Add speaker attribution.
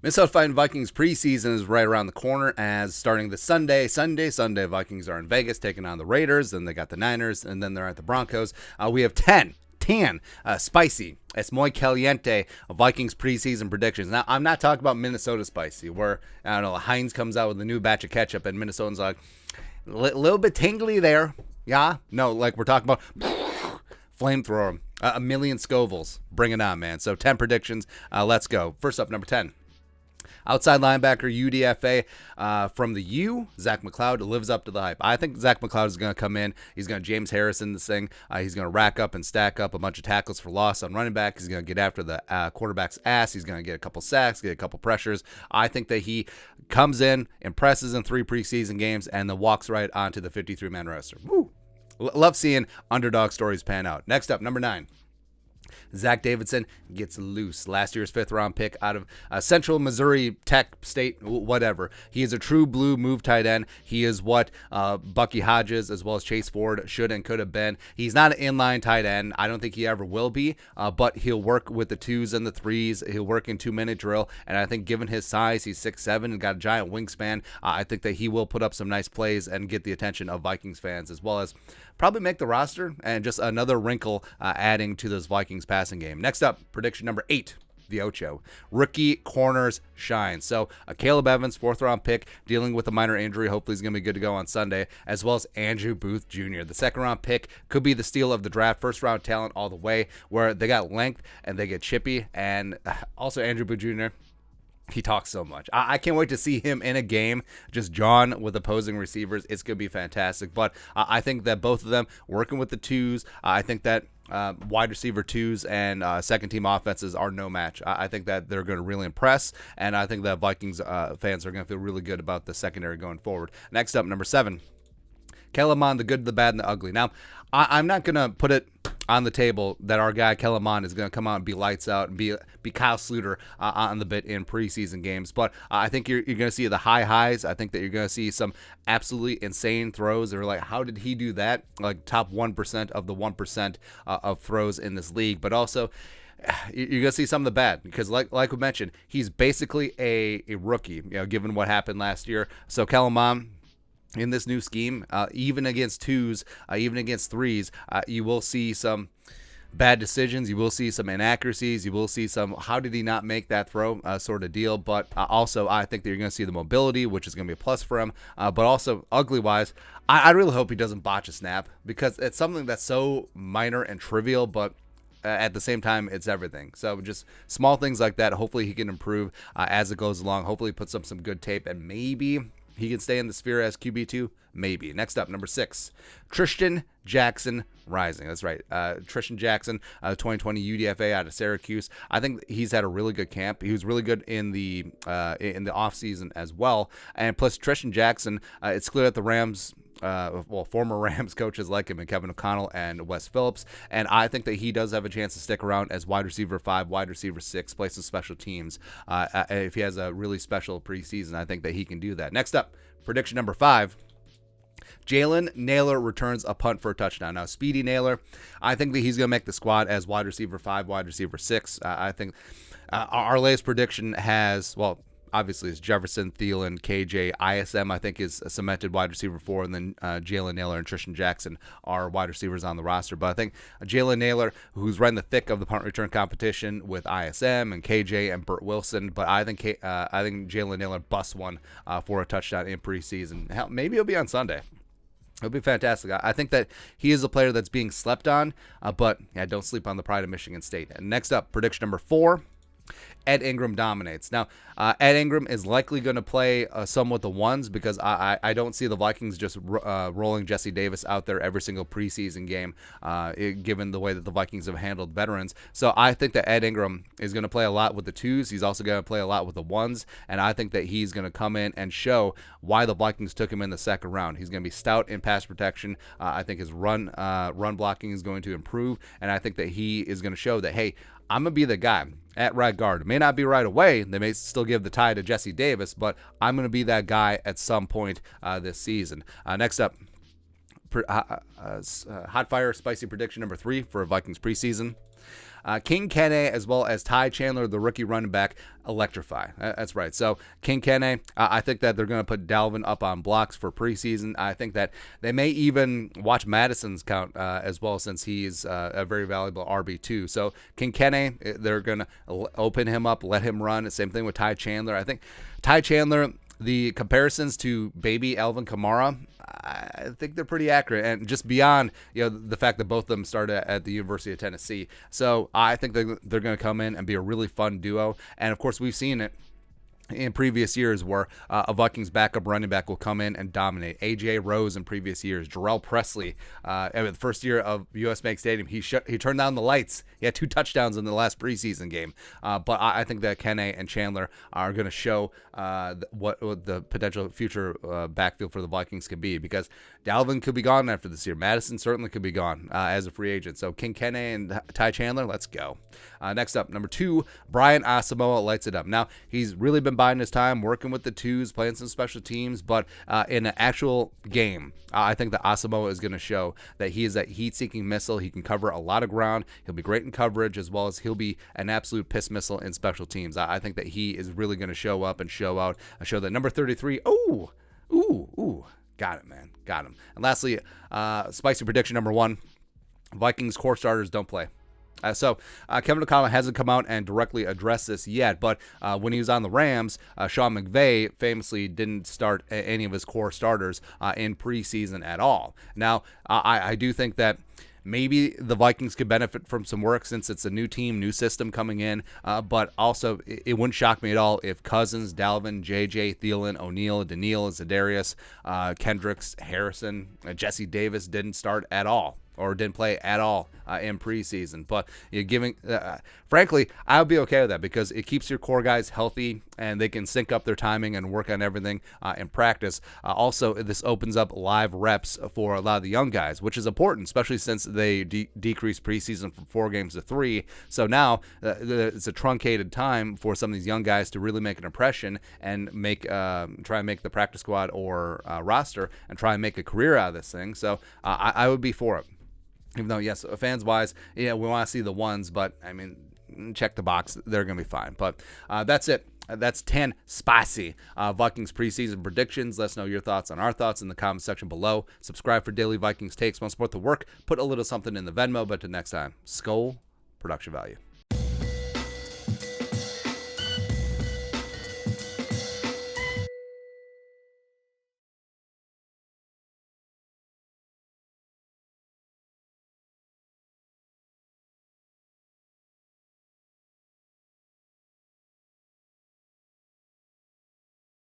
Speaker 1: Minnesota Vikings preseason is right around the corner as starting this Sunday, Vikings are in Vegas taking on the Raiders, then they got the Niners, and then they're at the Broncos. We have 10 spicy, es muy caliente Vikings preseason predictions. Now, I'm not talking about Minnesota spicy, where, I don't know, Heinz comes out with a new batch of ketchup, and Minnesotans like, a little bit tingly there. Yeah? No, like we're talking about flamethrower, a million Scovilles. Bring it on, man. So 10 predictions. Let's go. First up, number 10. Outside linebacker, UDFA from the U, Zach McLeod lives up to the hype. I think Zach McLeod is going to come in. He's going to James Harrison this thing. He's going to rack up and stack up a bunch of tackles for loss on running back. He's going to get after the quarterback's ass. He's going to get a couple sacks, get a couple pressures. I think that he comes in, impresses in 3 preseason games, and then walks right onto the 53-man roster. Woo! Love seeing underdog stories pan out. Next up, number 9. Zach Davidson gets loose. Last year's 5th-round pick out of Central Missouri Tech State, whatever. He is a true blue move tight end. He is what Bucky Hodges as well as Chase Ford should and could have been. He's not an inline tight end. I don't think he ever will be, but he'll work with the 2s and the 3s. He'll work in 2-minute drill, and I think given his size, he's 6'7", and got a giant wingspan, I think that he will put up some nice plays and get the attention of Vikings fans, as well as probably make the roster, and just another wrinkle adding to this Vikings passing game. Next up, prediction number 8, the Ocho. Rookie corners shine. So Caleb Evans, 4th-round pick, dealing with a minor injury. Hopefully he's going to be good to go on Sunday, as well as Andrew Booth Jr. The 2nd-round pick could be the steal of the draft. 1st-round talent all the way, where they got length and they get chippy. And also Andrew Booth Jr., he talks so much. I can't wait to see him in a game, just jawing with opposing receivers. It's going to be fantastic. But I think that both of them working with the 2s, I think that wide receiver 2s and second-team offenses are no match. I think that they're going to really impress, and I think that Vikings fans are going to feel really good about the secondary going forward. Next up, number 7. Kellen Mond, the good, the bad, and the ugly. Now, I'm not going to put it on the table that our guy Kellen Mond is going to come out and be lights out and be Kyle Sluter on the bit in preseason games. But I think you're going to see the high highs. I think that you're going to see some absolutely insane throws. They're like, how did he do that? Like top 1% of the 1% of throws in this league. But also, you're going to see some of the bad, because like we mentioned, he's basically a rookie, given what happened last year. So Kellen Mond, in this new scheme, even against 2s, even against 3s, you will see some bad decisions. You will see some inaccuracies. You will see some, how did he not make that throw sort of deal. But also, I think that you're going to see the mobility, which is going to be a plus for him. But also, ugly-wise, I really hope he doesn't botch a snap, because it's something that's so minor and trivial, but at the same time, it's everything. So just small things like that. Hopefully, he can improve as it goes along. Hopefully, he puts up some good tape, and maybe he can stay in the sphere as QB2, maybe. Next up, number 6, Tristan Jackson rising. That's right. Tristan Jackson, 2020 UDFA out of Syracuse. I think he's had a really good camp. He was really good in the offseason as well. And plus, Tristan Jackson, it's clear that the Rams, former Rams coaches like him, and Kevin O'Connell and Wes Phillips. And I think that he does have a chance to stick around as wide receiver 5, wide receiver 6, play some special teams. If he has a really special preseason, I think that he can do that. Next up, prediction number 5. Jalen Nailor returns a punt for a touchdown. Now, Speedy Nailor, I think that he's going to make the squad as wide receiver 5, wide receiver 6. I think our latest prediction has, obviously it's Jefferson, Thielen, KJ, ISM, I think is a cemented wide receiver 4, and then Jalen Nailor and Tristan Jackson are wide receivers on the roster. But I think Jalen Nailor, who's right in the thick of the punt return competition with ISM and KJ and Burt Wilson, but I think Jalen Nailor busts one for a touchdown in preseason. Hell, maybe it'll be on Sunday. It'll be fantastic. I think that he is a player that's being slept on, but don't sleep on the pride of Michigan State. And next up, prediction number 4. Ed Ingram dominates. Now, Ed Ingram is likely going to play some with the 1s, because I don't see the Vikings just rolling Jesse Davis out there every single preseason game, given the way that the Vikings have handled veterans. So I think that Ed Ingram is going to play a lot with the 2s. He's also going to play a lot with the 1s, and I think that he's going to come in and show why the Vikings took him in the 2nd round. He's going to be stout in pass protection. I think his run blocking is going to improve, and I think that he is going to show that, hey, I'm going to be the guy at right guard. It may not be right away. They may still give the tie to Jesse Davis, but I'm going to be that guy at some point this season. Next up, hot fire spicy prediction number 3 for Vikings preseason. King Kene as well as Ty Chandler, the rookie running back, electrify. That's right. So King Kene, I think that they're going to put Dalvin up on blocks for preseason. I think that they may even watch Madison's count as well, since he's a very valuable RB2. So King Kene, they're going to open him up, let him run. Same thing with Ty Chandler. I think Ty Chandler, the comparisons to baby Alvin Kamara, I think they're pretty accurate, and just beyond, the fact that both of them started at the University of Tennessee. So I think they're going to come in and be a really fun duo. And of course, we've seen it in previous years where a Vikings backup running back will come in and dominate. A.J. Rose in previous years. Jarrell Presley, the first year of U.S. Bank Stadium, he turned down the lights. He had 2 touchdowns in the last preseason game. But I think that Kene and Chandler are going to show what the potential future backfield for the Vikings could be, because Dalvin could be gone after this year. Madison certainly could be gone as a free agent. So King Kene and Ty Chandler, let's go. Next up, number 2, Brian Asamoah lights it up. Now, he's really been biding his time, working with the twos, playing some special teams, but in an actual game, I think that Asamoah is going to show that he is that heat-seeking missile. He can cover a lot of ground. He'll be great in coverage, as well as he'll be an absolute piss missile in special teams. I think that he is really going to show up and show out. Show that number 33. Ooh. Got it, man. Got him. And lastly, spicy prediction number 1, Vikings core starters don't play. Kevin O'Connell hasn't come out and directly addressed this yet, but when he was on the Rams, Sean McVay famously didn't start any of his core starters in preseason at all. Now, I do think that maybe the Vikings could benefit from some work, since it's a new team, new system coming in, but also it wouldn't shock me at all if Cousins, Dalvin, JJ, Thielen, O'Neal, Daniil, Za'Darius, Kendricks, Harrison, Jesse Davis didn't start at all, or didn't play at all in preseason. But frankly, I would be okay with that, because it keeps your core guys healthy and they can sync up their timing and work on everything in practice. Also, this opens up live reps for a lot of the young guys, which is important, especially since they decreased preseason from 4 games to 3. So now it's a truncated time for some of these young guys to really make an impression and try and make the practice squad or roster and try and make a career out of this thing. So I would be for it. Even though, yes, fans-wise, we want to see the ones, but, I mean, check the box. They're going to be fine. But that's it. That's 10 spicy Vikings preseason predictions. Let us know your thoughts on our thoughts in the comment section below. Subscribe for daily Vikings takes. Want to support the work? Put a little something in the Venmo. But until next time, Skol, production value.